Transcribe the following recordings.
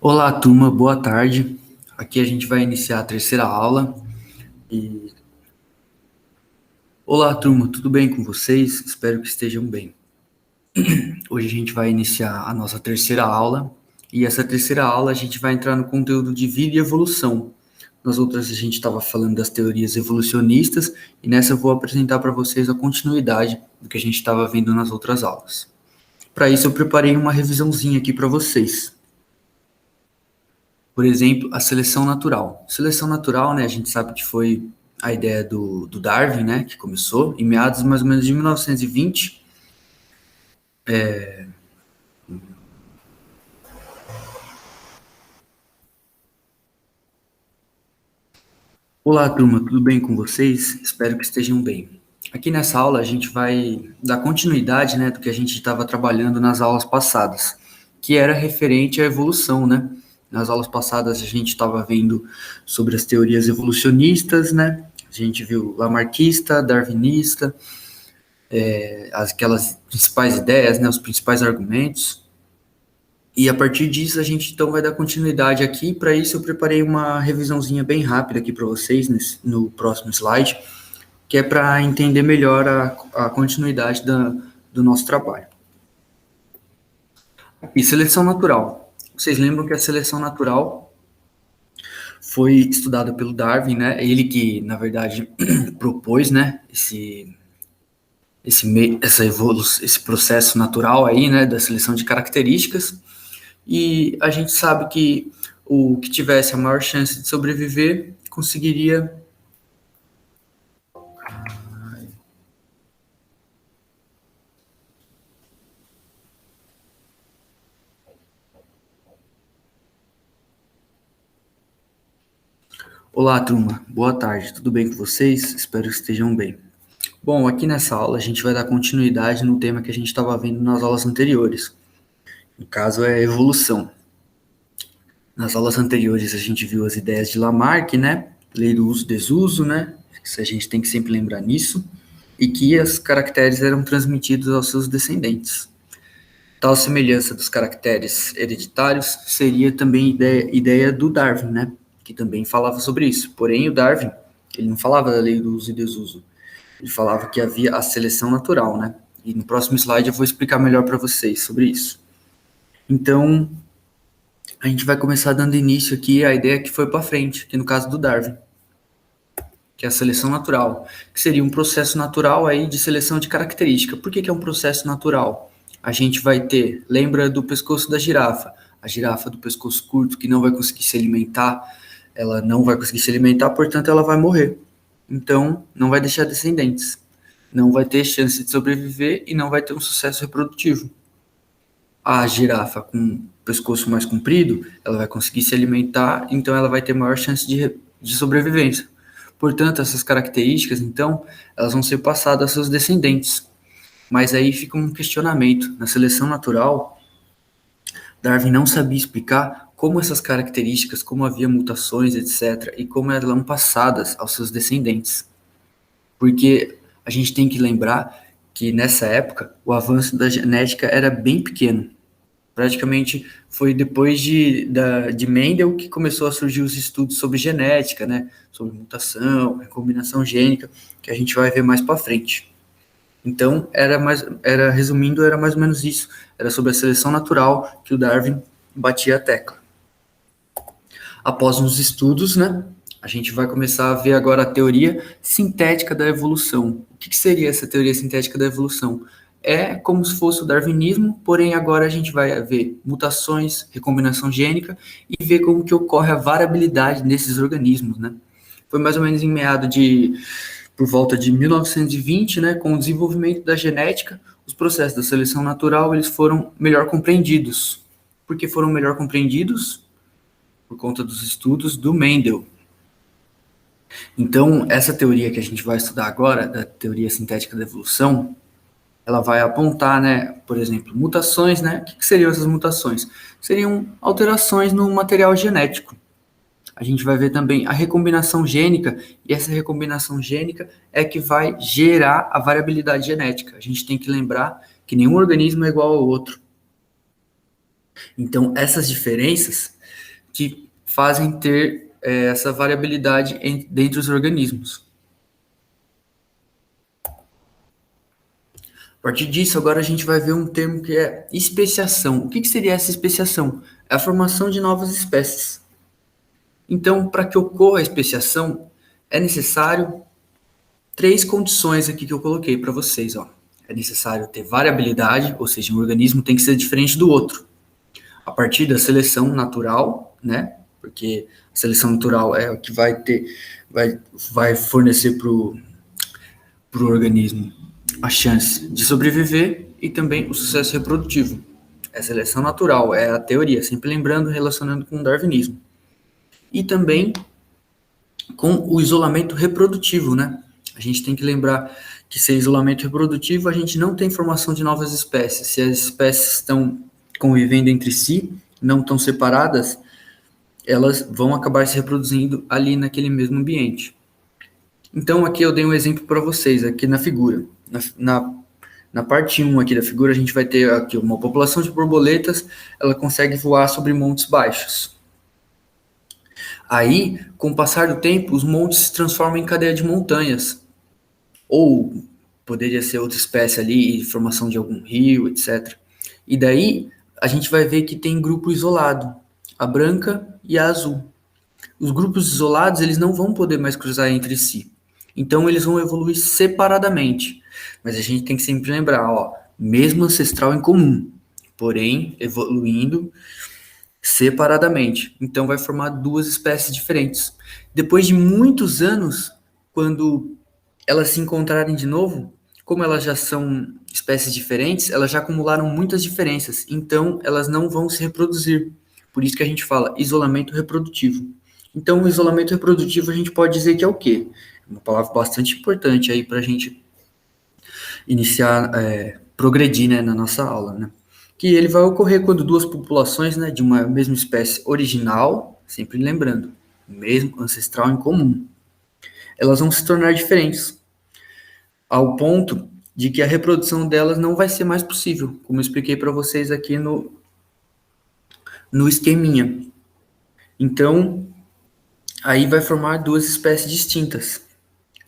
Olá, turma, boa tarde. Aqui a gente vai iniciar a terceira aula. E olá, turma, tudo bem com vocês? Espero que estejam bem. Hoje a gente vai iniciar a nossa terceira aula e essa terceira aula a gente vai entrar no conteúdo de vida e evolução. Nas outras a gente estava falando das teorias evolucionistas e nessa eu vou apresentar para vocês a continuidade do que a gente estava vendo nas outras aulas. Para isso eu preparei uma revisãozinha aqui para vocês. Por exemplo, a seleção natural. Seleção natural, né, a gente sabe que foi a ideia do Darwin, né, que começou em meados mais ou menos de 1920. Olá, turma, tudo bem com vocês? Espero que estejam bem. Aqui nessa aula a gente vai dar continuidade, né, do que a gente estava trabalhando nas aulas passadas, que era referente à evolução, né? Nas aulas passadas a gente estava vendo sobre as teorias evolucionistas, né? A gente viu lamarquista, darwinista, aquelas principais ideias, né, os principais argumentos. E a partir disso a gente então vai dar continuidade aqui. Para isso eu preparei uma revisãozinha bem rápida aqui para vocês no próximo slide, que é para entender melhor a continuidade do nosso trabalho. E seleção natural. Vocês lembram que a seleção natural foi estudada pelo Darwin, né? Ele que, na verdade, propôs, né, esse processo natural aí, né, da seleção de características. E a gente sabe que o que tivesse a maior chance de sobreviver conseguiria. Olá, turma. Boa tarde. Tudo bem com vocês? Espero que estejam bem. Bom, aqui nessa aula a gente vai dar continuidade no tema que a gente estava vendo nas aulas anteriores. No caso é evolução. Nas aulas anteriores a gente viu as ideias de Lamarck, né? Lei do uso e desuso, né? Isso a gente tem que sempre lembrar nisso. E que os caracteres eram transmitidos aos seus descendentes. Tal semelhança dos caracteres hereditários seria também ideia do Darwin, né? Que também falava sobre isso. Porém, o Darwin, ele não falava da lei do uso e desuso. Ele falava que havia a seleção natural, né? E no próximo slide eu vou explicar melhor para vocês sobre isso. Então, a gente vai começar dando início aqui à ideia que foi para frente, que no caso do Darwin, que é a seleção natural, que seria um processo natural aí de seleção de característica. Por que é um processo natural? A gente vai ter, lembra do pescoço da girafa, a girafa do pescoço curto que não vai conseguir se alimentar, ela não vai conseguir se alimentar, portanto ela vai morrer. Então, não vai deixar descendentes, não vai ter chance de sobreviver e não vai ter um sucesso reprodutivo. A girafa com o pescoço mais comprido, ela vai conseguir se alimentar, então ela vai ter maior chance de sobrevivência. Portanto, essas características, então, elas vão ser passadas aos seus descendentes. Mas aí fica um questionamento. Na seleção natural, Darwin não sabia explicar como essas características, como havia mutações, etc., e como elas eram passadas aos seus descendentes. Porque a gente tem que lembrar que nessa época o avanço da genética era bem pequeno. Praticamente foi depois de Mendel que começou a surgir os estudos sobre genética, né? Sobre mutação, recombinação gênica, que a gente vai ver mais para frente. Então, resumindo, era mais ou menos isso. Era sobre a seleção natural que o Darwin batia a tecla. Após uns estudos, né, a gente vai começar a ver agora a teoria sintética da evolução. O que seria essa teoria sintética da evolução? É como se fosse o darwinismo, porém agora a gente vai ver mutações, recombinação gênica e ver como que ocorre a variabilidade nesses organismos, né? Foi mais ou menos por volta de 1920, né, com o desenvolvimento da genética, os processos da seleção natural eles foram melhor compreendidos. Por que foram melhor compreendidos? Por conta dos estudos do Mendel. Então, essa teoria que a gente vai estudar agora, da teoria sintética da evolução, ela vai apontar, né, por exemplo, mutações, né? O que seriam essas mutações? Seriam alterações no material genético. A gente vai ver também a recombinação gênica, e essa recombinação gênica é que vai gerar a variabilidade genética. A gente tem que lembrar que nenhum organismo é igual ao outro. Então, essas diferenças que fazem ter essa variabilidade dentre os organismos. A partir disso, agora a gente vai ver um termo que é especiação. O que seria essa especiação? É a formação de novas espécies. Então, para que ocorra a especiação, é necessário 3 condições aqui que eu coloquei para vocês. Ó. É necessário ter variabilidade, ou seja, um organismo tem que ser diferente do outro. A partir da seleção natural, né? Porque a seleção natural é o que vai fornecer para o organismo a chance de sobreviver e também o sucesso reprodutivo. É seleção natural, é a teoria, sempre lembrando, relacionando com o darwinismo. E também com o isolamento reprodutivo, né? A gente tem que lembrar que se é isolamento reprodutivo, a gente não tem formação de novas espécies. Se as espécies estão convivendo entre si, não estão separadas, elas vão acabar se reproduzindo ali naquele mesmo ambiente. Então, aqui eu dei um exemplo para vocês, aqui na figura. Na parte 1 aqui da figura, a gente vai ter aqui uma população de borboletas, ela consegue voar sobre montes baixos. Aí, com o passar do tempo, os montes se transformam em cadeia de montanhas. Ou poderia ser outra espécie ali, formação de algum rio, etc. E daí, a gente vai ver que tem grupo isolado, a branca e a azul. Os grupos isolados, eles não vão poder mais cruzar entre si. Então, eles vão evoluir separadamente. Mas a gente tem que sempre lembrar, ó, mesmo ancestral em comum, porém evoluindo separadamente. Então, vai formar 2 espécies diferentes. Depois de muitos anos, quando elas se encontrarem de novo, como elas já são espécies diferentes, elas já acumularam muitas diferenças. Então, elas não vão se reproduzir. Por isso que a gente fala isolamento reprodutivo. Então, o isolamento reprodutivo a gente pode dizer que é o quê? Uma palavra bastante importante aí para a gente iniciar, progredir, né, na nossa aula, né? Que ele vai ocorrer quando 2 populações, né, de uma mesma espécie original, sempre lembrando, mesmo ancestral em comum, elas vão se tornar diferentes, ao ponto de que a reprodução delas não vai ser mais possível, como eu expliquei para vocês aqui no esqueminha. Então, aí vai formar 2 espécies distintas.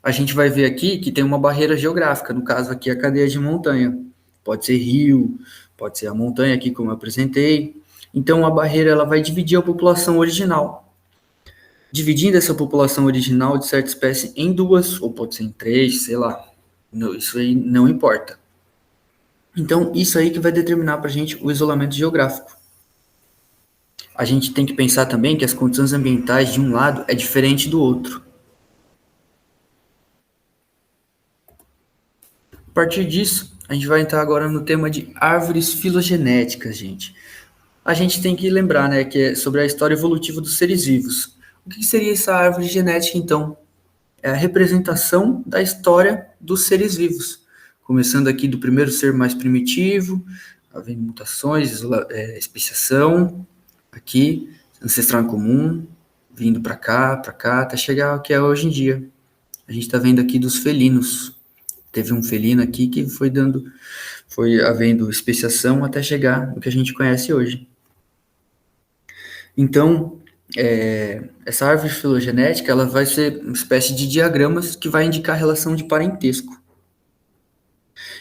A gente vai ver aqui que tem uma barreira geográfica, no caso aqui a cadeia de montanha. Pode ser rio, pode ser a montanha aqui, como eu apresentei. Então, a barreira ela vai dividir a população original. Dividindo essa população original de certa espécie em 2, ou pode ser em 3, sei lá. Isso aí não importa. Então, isso aí que vai determinar para a gente o isolamento geográfico. A gente tem que pensar também que as condições ambientais de um lado é diferente do outro. A partir disso, a gente vai entrar agora no tema de árvores filogenéticas, gente. A gente tem que lembrar, né, que é sobre a história evolutiva dos seres vivos. O que seria essa árvore genética, então? É a representação da história dos seres vivos. Começando aqui do primeiro ser mais primitivo, havendo mutações, especiação, aqui, ancestral em comum, vindo para cá, até chegar ao que é hoje em dia. A gente está vendo aqui dos felinos. Teve um felino aqui que foi havendo especiação até chegar no que a gente conhece hoje. Então, essa árvore filogenética ela vai ser uma espécie de diagramas que vai indicar a relação de parentesco.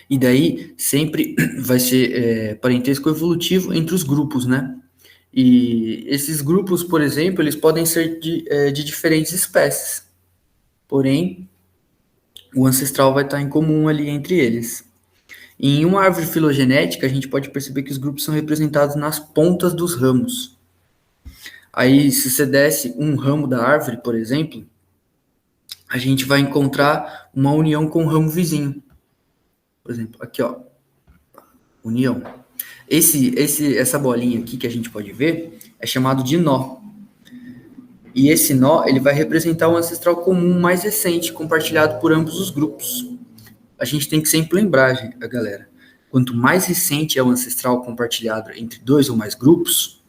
E daí sempre vai ser parentesco evolutivo entre os grupos, né? E esses grupos, por exemplo, eles podem ser de diferentes espécies. Porém, o ancestral vai estar em comum ali entre eles. Em uma árvore filogenética, a gente pode perceber que os grupos são representados nas pontas dos ramos. Aí, se você desce um ramo da árvore, por exemplo, a gente vai encontrar uma união com o ramo vizinho. Por exemplo, aqui, ó, união. Essa bolinha aqui que a gente pode ver é chamado de nó. E esse nó, ele vai representar o ancestral comum mais recente, compartilhado por ambos os grupos. A gente tem que sempre lembrar, galera, quanto mais recente é o ancestral compartilhado entre 2 ou mais grupos,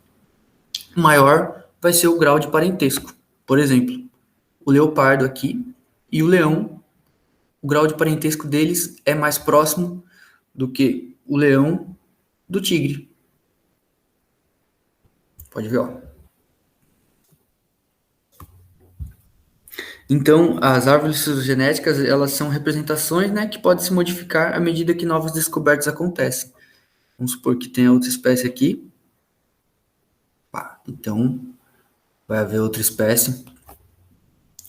maior vai ser o grau de parentesco. Por exemplo, o leopardo aqui e o leão, o grau de parentesco deles é mais próximo do que o leão do tigre. Pode ver, ó. Então, as árvores filogenéticas, elas são representações, né, que podem se modificar à medida que novas descobertas acontecem. Vamos supor que tenha outra espécie aqui. Então, vai haver outra espécie.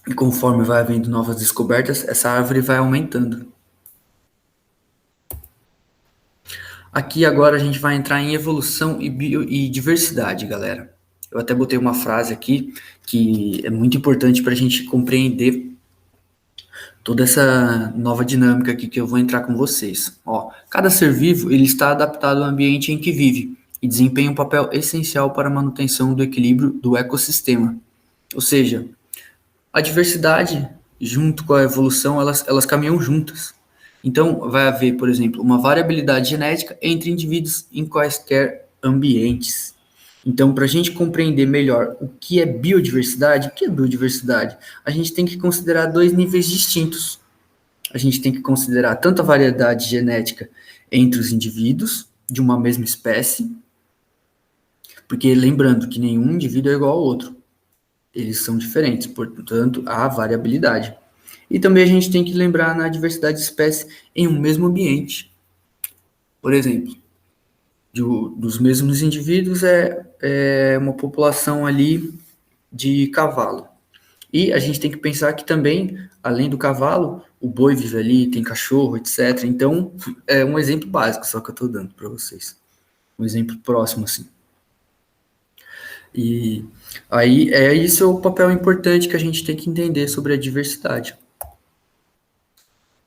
E conforme vai havendo novas descobertas, essa árvore vai aumentando. Aqui agora a gente vai entrar em evolução e diversidade, galera. Eu até botei uma frase aqui que é muito importante para a gente compreender toda essa nova dinâmica aqui que eu vou entrar com vocês. Ó, cada ser vivo ele está adaptado ao ambiente em que vive e desempenha um papel essencial para a manutenção do equilíbrio do ecossistema. Ou seja, a diversidade junto com a evolução, elas caminham juntas. Então, vai haver, por exemplo, uma variabilidade genética entre indivíduos em quaisquer ambientes. Então, para a gente compreender melhor o que é biodiversidade, a gente tem que considerar dois níveis distintos. A gente tem que considerar tanto a variedade genética entre os indivíduos de uma mesma espécie, porque lembrando que nenhum indivíduo é igual ao outro. Eles são diferentes, portanto, há variabilidade. E também a gente tem que lembrar na diversidade de espécies em um mesmo ambiente. Por exemplo, dos mesmos indivíduos é uma população ali de cavalo. E a gente tem que pensar que também, além do cavalo, o boi vive ali, tem cachorro, etc. Então, é um exemplo básico só que eu estou dando para vocês. Um exemplo próximo, assim. E aí, isso é o papel importante que a gente tem que entender sobre a diversidade.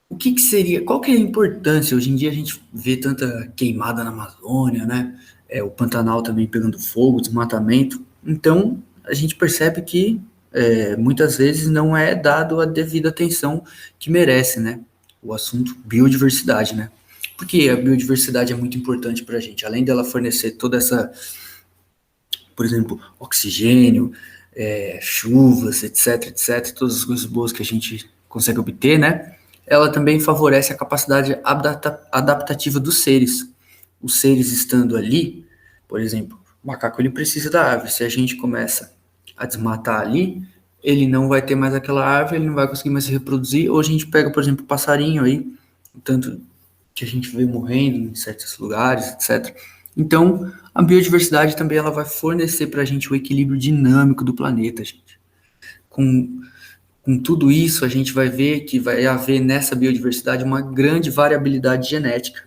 O que seria, qual que é a importância? Hoje em dia a gente vê tanta queimada na Amazônia, né? O Pantanal também pegando fogo, desmatamento. Então, a gente percebe que muitas vezes não é dado a devida atenção que merece, né? O assunto biodiversidade, né? Porque a biodiversidade é muito importante para a gente. Além dela fornecer toda essa, por exemplo, oxigênio, chuvas, etc, etc, todas as coisas boas que a gente consegue obter, né? Ela também favorece a capacidade adaptativa dos seres. Os seres estando ali, por exemplo, o macaco ele precisa da árvore. Se a gente começa a desmatar ali, ele não vai ter mais aquela árvore, ele não vai conseguir mais se reproduzir. Ou a gente pega, por exemplo, o passarinho aí, o tanto que a gente vê morrendo em certos lugares, etc. Então, a biodiversidade também ela vai fornecer para a gente o equilíbrio dinâmico do planeta, gente. Com tudo isso, a gente vai ver que vai haver nessa biodiversidade uma grande variabilidade genética,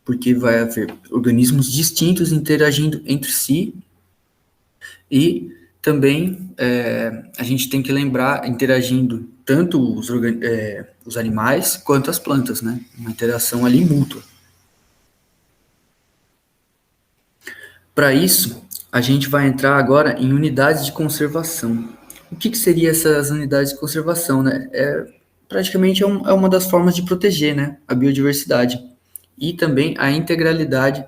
porque vai haver organismos distintos interagindo entre si e também a gente tem que lembrar interagindo tanto os animais quanto as plantas, né? Uma interação ali mútua. Para isso, a gente vai entrar agora em unidades de conservação. O que seriam essas unidades de conservação, né? Praticamente é uma das formas de proteger, né, a biodiversidade e também a integralidade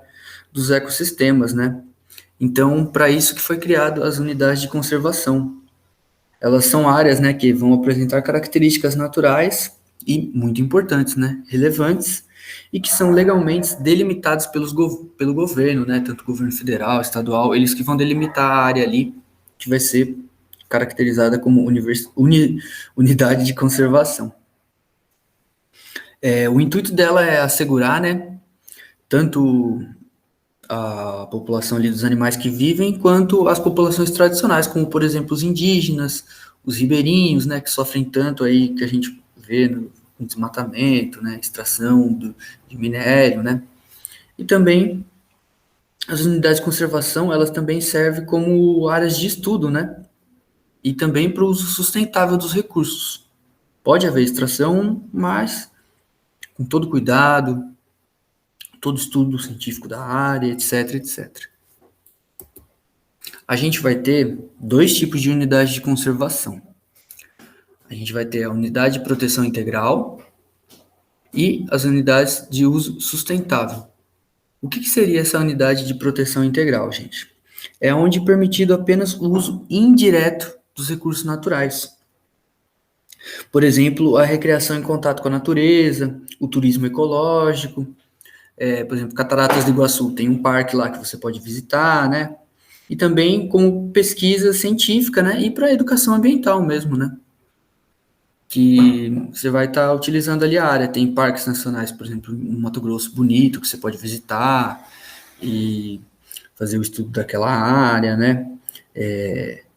dos ecossistemas, né? Então, para isso que foi criado as unidades de conservação. Elas são áreas, né, que vão apresentar características naturais e muito importantes, né, relevantes, e que são legalmente delimitados pelo governo, né, tanto o governo federal, estadual, eles que vão delimitar a área ali que vai ser caracterizada como unidade de conservação. O intuito dela é assegurar, né, tanto a população ali dos animais que vivem, quanto as populações tradicionais, como, por exemplo, os indígenas, os ribeirinhos, né, que sofrem tanto aí, que a gente vê no desmatamento, né, extração de minério, né, e também as unidades de conservação, elas também servem como áreas de estudo, né, e também para o uso sustentável dos recursos. Pode haver extração, mas com todo cuidado, todo estudo científico da área, etc, etc. A gente vai ter dois tipos de unidades de conservação. A gente vai ter a unidade de proteção integral e as unidades de uso sustentável. O que seria essa unidade de proteção integral, gente? É onde é permitido apenas o uso indireto dos recursos naturais. Por exemplo, a recreação em contato com a natureza, o turismo ecológico. Por exemplo, Cataratas do Iguaçu, tem um parque lá que você pode visitar, né? E também como pesquisa científica, né? E para educação ambiental mesmo, né? que você vai estar utilizando ali a área. Tem parques nacionais, por exemplo, no Mato Grosso bonito, que você pode visitar e fazer o estudo daquela área, né?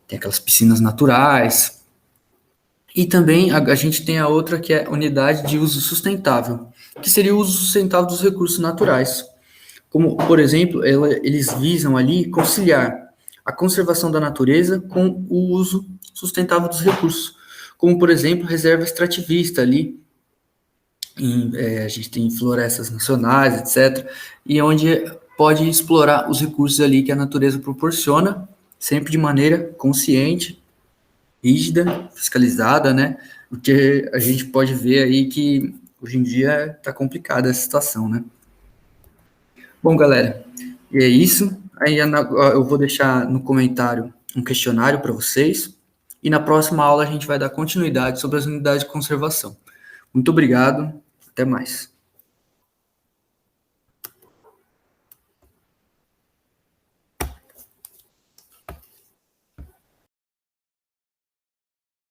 Tem aquelas piscinas naturais. E também a gente tem a outra que é unidade de uso sustentável, que seria o uso sustentável dos recursos naturais. Como, por exemplo, eles visam ali conciliar a conservação da natureza com o uso sustentável dos recursos. Como, por exemplo, reserva extrativista ali, a gente tem florestas nacionais, etc., e onde pode explorar os recursos ali que a natureza proporciona, sempre de maneira consciente, rígida, fiscalizada, né? Porque a gente pode ver aí que hoje em dia está complicada a situação, né? Bom, galera, e é isso. Aí eu vou deixar no comentário um questionário para vocês, e na próxima aula a gente vai dar continuidade sobre as unidades de conservação. Muito obrigado, até mais.